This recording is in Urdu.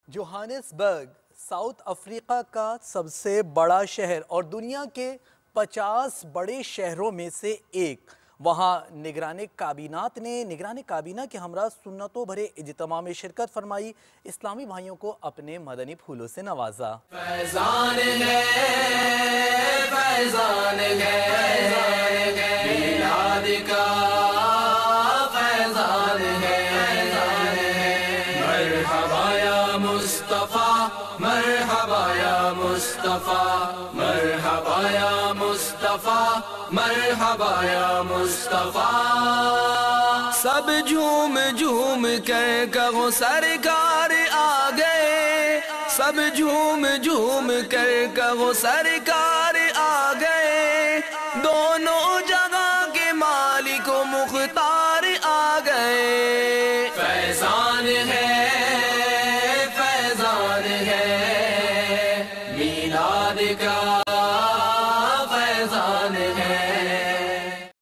جوہانسبرگ ساؤتھ افریقہ کا سب سے بڑا شہر اور دنیا کے 50 بڑے شہروں میں سے ایک۔ وہاں نگران کابینہ کے ہمراہ سنتوں بھرے اجتماع میں شرکت فرمائی، اسلامی بھائیوں کو اپنے مدنی پھولوں سے نوازا۔ فیضان ہے، فیضان ہے، میلاد کا فیضان ہے، مرحبا یا مصطفیٰ، مرحبا یا مصطفیٰ، مرحبا یا مصطفیٰ، مرحبا یا مصطفیٰ۔ سب جھوم جھوم کر کہو سرکار آ گئے، سب جھوم جھوم کر کہو سرکار آ گئے، دونوں جگہ کے مالک و مختار آ گئے۔ فیضان ہے، فیضان ہے، میلاد کا